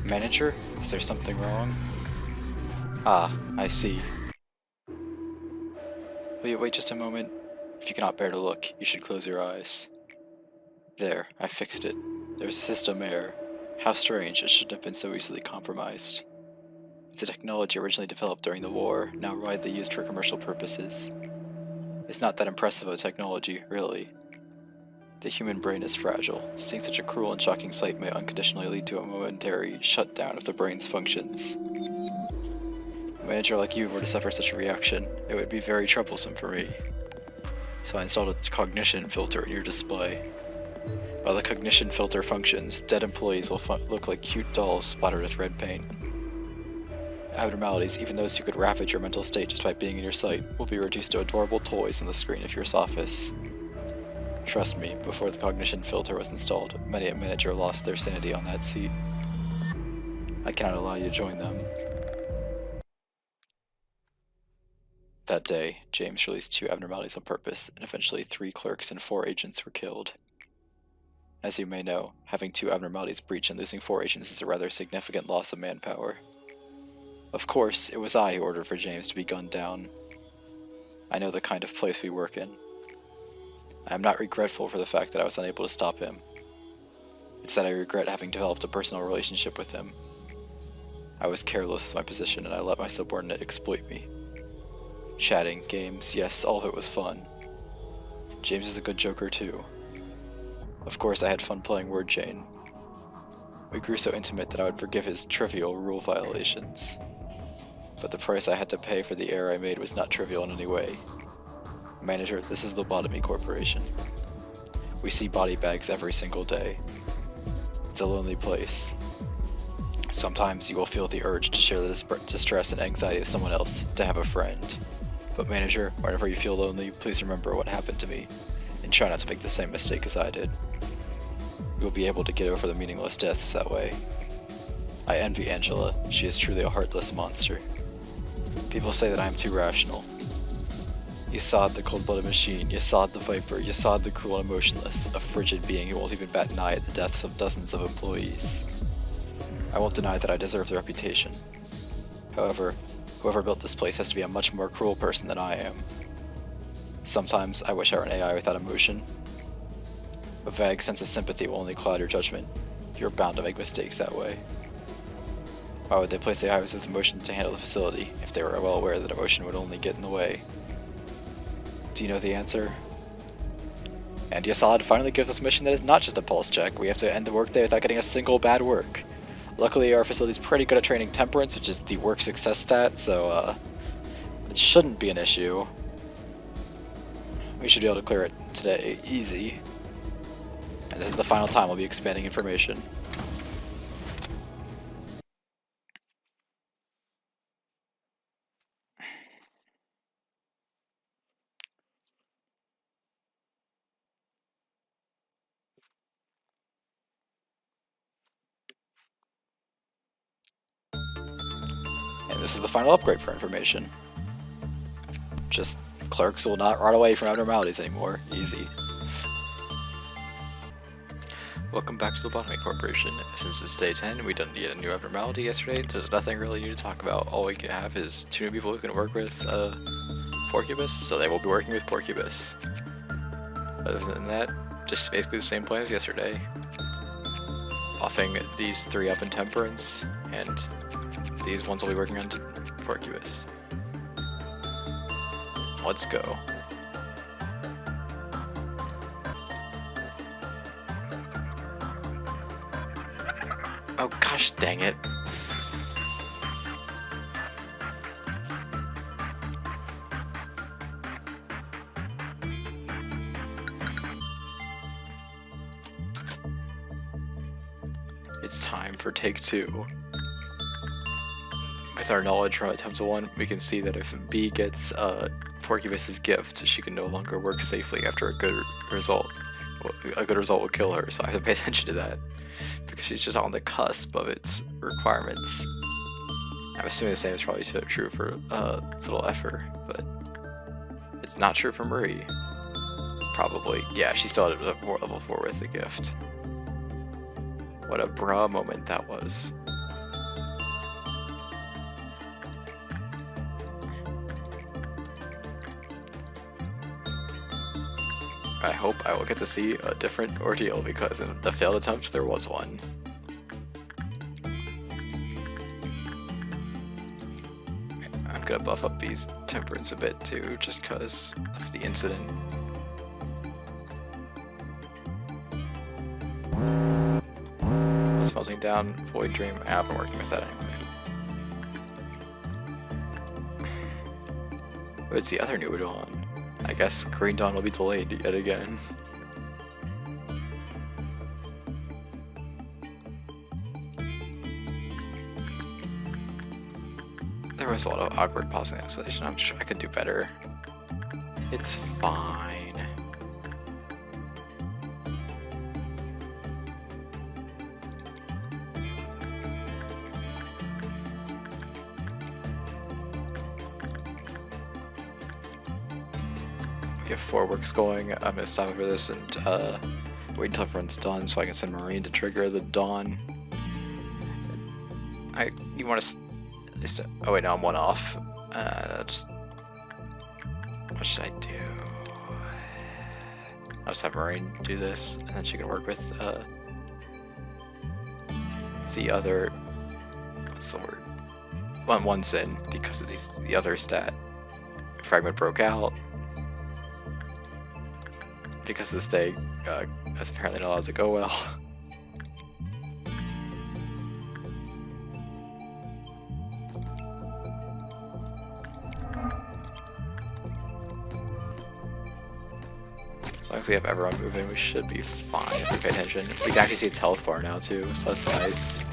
Manager? Is there something wrong? Ah, I see. Wait just a moment. If you cannot bear to look, you should close your eyes. There, I fixed it. There's a system error. How strange, it shouldn't have been so easily compromised. It's a technology originally developed during the war, now widely used for commercial purposes. It's not that impressive a technology, really. The human brain is fragile. Seeing such a cruel and shocking sight may unconditionally lead to a momentary shutdown of the brain's functions. A manager like you were to suffer such a reaction, it would be very troublesome for me. So I installed a cognition filter in your display. While the cognition filter functions, dead employees will look like cute dolls splattered with red paint. Abnormalities, even those who could ravage your mental state just by being in your sight, will be reduced to adorable toys on the screen of your office. Trust me, before the cognition filter was installed, many a manager lost their sanity on that seat. I cannot allow you to join them. That day, James released 2 abnormalities on purpose, and eventually 3 clerks and 4 agents were killed. As you may know, having 2 abnormalities breach and losing 4 agents is a rather significant loss of manpower. Of course, it was I who ordered for James to be gunned down. I know the kind of place we work in. I am not regretful for the fact that I was unable to stop him. It's that I regret having developed a personal relationship with him. I was careless with my position and I let my subordinate exploit me. Chatting, games, yes, all of it was fun. James is a good joker too. Of course I had fun playing word chain. We grew so intimate that I would forgive his trivial rule violations. But the price I had to pay for the error I made was not trivial in any way. Manager, this is Lobotomy Corporation. We see body bags every single day. It's a lonely place. Sometimes you will feel the urge to share the distress and anxiety of someone else, to have a friend. But manager, whenever you feel lonely, please remember what happened to me, and try not to make the same mistake as I did. You'll be able to get over the meaningless deaths that way. I envy Angela, she is truly a heartless monster. People say that I am too rational. Yesod the cold-blooded machine, Yesod the viper, Yesod the cruel and emotionless, a frigid being who won't even bat an eye at the deaths of dozens of employees. I won't deny that I deserve the reputation. However, whoever built this place has to be a much more cruel person than I am. Sometimes I wish I were an AI without emotion. A vague sense of sympathy will only cloud your judgment. You're bound to make mistakes that way. Why would they place AIs with emotions to handle the facility if they were well aware that emotion would only get in the way? Do you know the answer? And Yesod finally gives us a mission that is not just a pulse check. We have to end the workday without getting a single bad work. Luckily, our facility is pretty good at training temperance, which is the work success stat, so it shouldn't be an issue. We should be able to clear it today, easy. And this is the final time I'll be expanding information. And this is the final upgrade for information. Just clerks will not run away from abnormalities anymore. Easy. Welcome back to the Lobotomy Corporation. Since it's day 10, we didn't get a new abnormality yesterday, so there's nothing really new to talk about. All we can have is 2 new people who can work with Porcubus, so they will be working with Porcubus. Other than that, just basically the same plan as yesterday. Buffing these 3 up in Temperance, and these ones will be working on Porcubus. Let's go. Oh gosh dang it. It's time for take 2. With our knowledge from attempts 1, we can see that if B gets Porcubus's gift, she can no longer work safely after a good result. A good result will kill her, so I have to pay attention to that. Because she's just on the cusp of its requirements. I'm assuming the same is probably true for Little Effer, but it's not true for Marie. Probably. Yeah, she's still at level 4 with the gift. What a bra moment that was. I hope I will get to see a different ordeal, because in the failed attempt there was one. I'm gonna buff up B's temperance a bit too, just because of the incident. Melting down, Void Dream. I've been working with that anyway. What's the other new dawn? I guess Green Dawn will be delayed yet again. There was a lot of awkward pausing isolation. I'm sure I could do better. It's fine. We have 4 works going. I'm gonna stop over this and wait until everyone's done so I can send Marine to trigger the dawn. You want to at least? Oh wait, no, I'm 1 off. Just what should I do? I'll just have Marine do this, and then she can work with the other. What's the word? One sin, because it's the other stat. Fragment broke out. Because this day is apparently not allowed to go well. As long as we have everyone moving, we should be fine if we pay attention. We can actually see its health bar now too, so that's nice.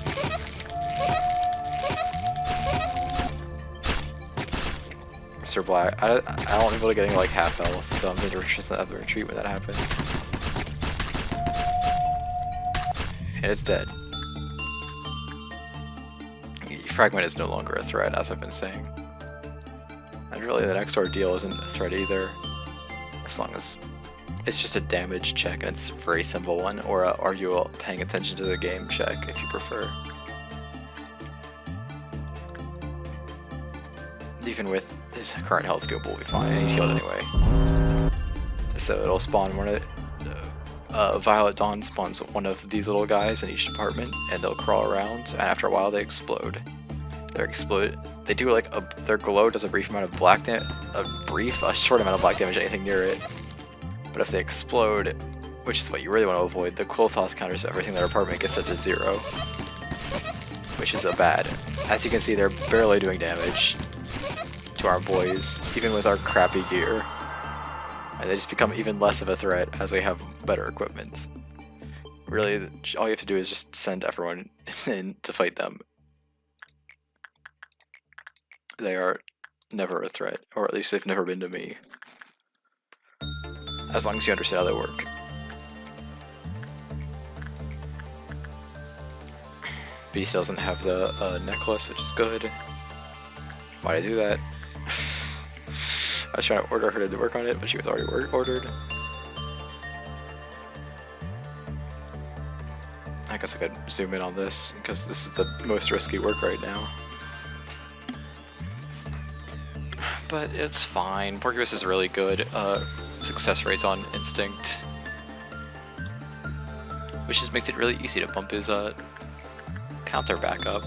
Mr. Black, I don't want people to getting like half health, so I'm going to just have the retreat when that happens. And it's dead. Fragment is no longer a threat, as I've been saying. And really the next ordeal isn't a threat either, as long as it's just a damage check, and it's a very simple one, or are you paying attention to the game check if you prefer. Even with his current health cube, will be fine. He's healed anyway. So it'll spawn one of Violet Dawn spawns one of these little guys in each department, and they'll crawl around. And after a while, they explode. They do like their glow does a brief amount of black damage, a short amount of black damage, anything near it. But if they explode, which is what you really want to avoid, the Quilthoth counters to everything in their apartment gets set to 0, which is a bad. As you can see, they're barely doing damage to our boys, even with our crappy gear. And they just become even less of a threat as we have better equipment. Really, all you have to do is just send everyone in to fight them. They are never a threat, or at least they've never been to me. As long as you understand how they work. Beast doesn't have the necklace, which is good. Why'd I do that? I was trying to order her to work on it, but she was already ordered. I guess I could zoom in on this, because this is the most risky work right now. But it's fine. Porcupus is really good. Success rates on Instinct, which just makes it really easy to bump his counter back up.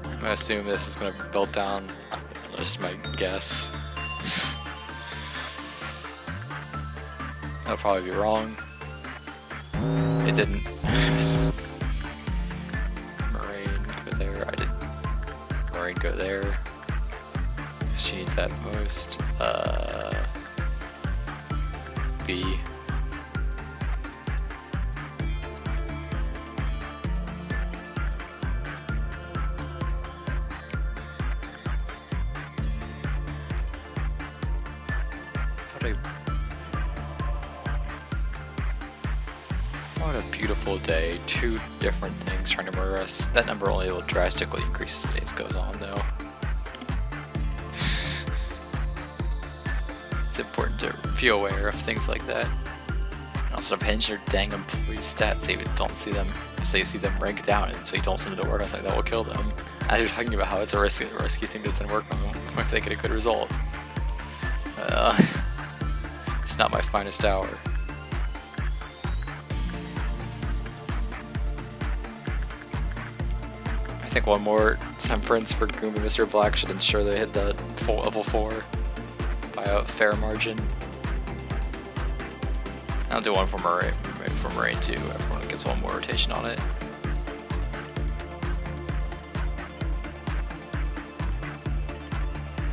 I'm gonna assume this is gonna belt down. That's just my guess. That'll probably be wrong. It didn't. Moraine, go there. I did. Moraine, go there. She needs that most. B. What a beautiful day. 2 different things trying to murder us. That number only will drastically increase as the days goes on, though. It's important to be aware of things like that. And also to pinch your dang employee stats so you don't see them so you see them rank down, and so you don't send them to work on something that will kill them. As you're talking about how it's a risky thing to send work on them if they get a good result. It's not my finest hour. I think one more Temperance for Goom and Mr. Black should ensure they hit the full level 4 by a fair margin. I'll do one for Marine too. Everyone gets one more rotation on it.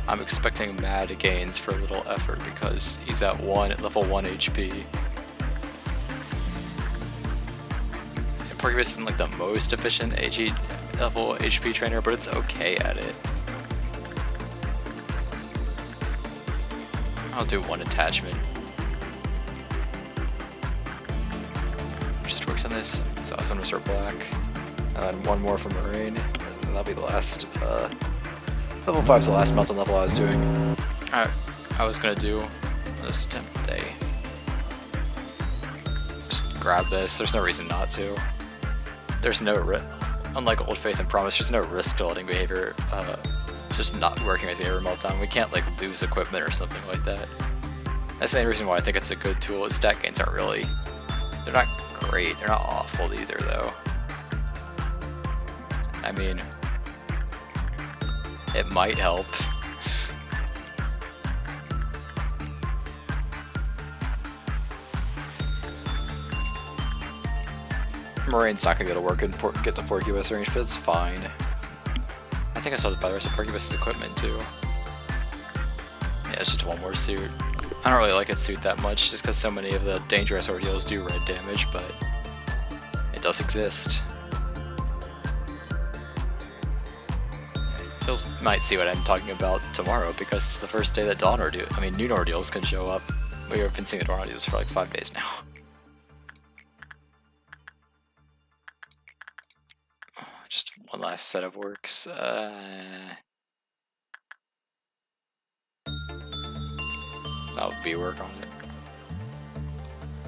I'm expecting mad gains for little effort because he's at level 1 HP. And Porcupine isn't like the most efficient level HP trainer, but it's okay at it. I'll do one attachment. Just works on this, so I was on Mr. Black. And then one more for Marine, and that'll be the last, level 5's the last meltdown level I was doing. I was gonna do this 10th day. Just grab this, there's no reason not to. There's no unlike Old Faith and Promise, there's no risk to letting behavior, just not working with behavior meltdown. We can't like lose equipment or something like that. That's the main reason why I think it's a good tool. Its stat gains aren't really, they're not great, they're not awful either though. I mean, it might help. Marine's not gonna be able to work and get the Porcupine range, but it's fine. I think I saw the rest of Porcupine's equipment too. Yeah, it's just one more suit. I don't really like its suit that much, just because so many of the dangerous ordeals do red damage, but it does exist. You might see what I'm talking about tomorrow, because it's the first day that noon ordeals can show up. We have been seeing the dawn ordeals for like 5 days now. Just one last set of works. That would be work on it.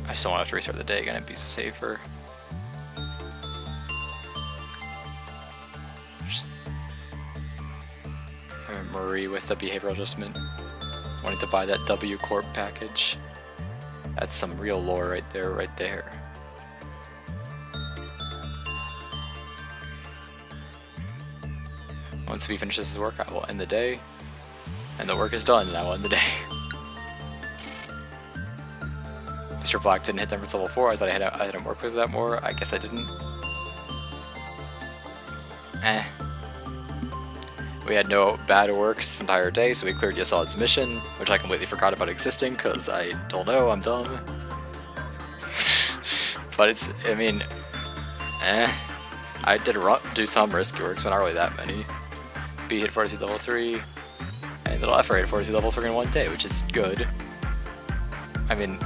I just don't want to have to restart the day again, it'd be safer. Just Marie with the behavioral adjustment. Wanting to buy that W Corp package. That's some real lore right there. Once he finishes his work, I will end the day. And the work is done, and I will end the day. Mr. Black didn't hit them for level 4. I thought I had him work with that more. I guess I didn't. We had no bad works this entire day, so we cleared Yesod's mission, which I completely forgot about existing, because I don't know, I'm dumb. But it's, I mean, I did do some risky works, but not really that many. B hit 42 level 3, and little F hit 42 level 3 in one day, which is good. I mean,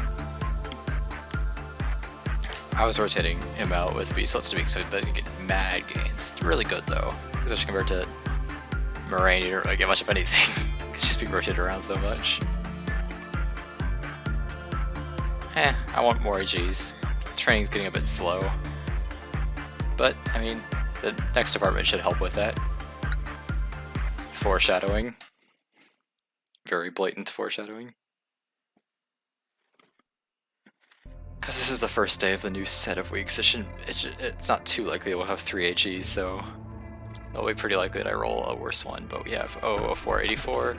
I was rotating him out with B slots to week, so that didn't get mad gains. Really good though, especially compared to Moraine. You don't really get much of anything. It's just being rotated around so much. I want more AGs. Training's getting a bit slow, but I mean, the next department should help with that. Foreshadowing. Very blatant foreshadowing. Because this is the first day of the new set of weeks, it's not too likely we'll have 3 AGs, so it'll be pretty likely that I roll a worse one. But we have 484.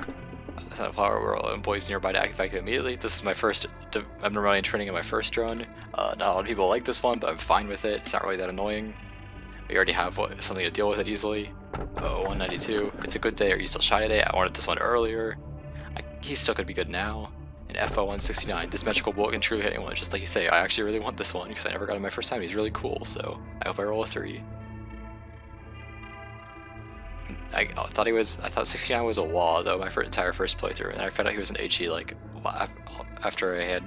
Sunflower, we're all employees nearby to activate immediately. This is my first abnormality training in my first run. Not a lot of people like this one, but I'm fine with it. It's not really that annoying. We already have something to deal with it easily. 192. It's a good day. Are you still shy today? I wanted this one earlier. He still could be good now. And FO 169. This magical bolt can truly hit anyone, just like you say. I actually really want this one because I never got him my first time. He's really cool, so I hope I roll a 3. I thought 69 was a wall though, my entire first playthrough, and I found out he was an HE like after I had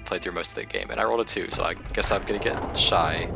played through most of the game, and I rolled a 2, so I guess I'm gonna get shy.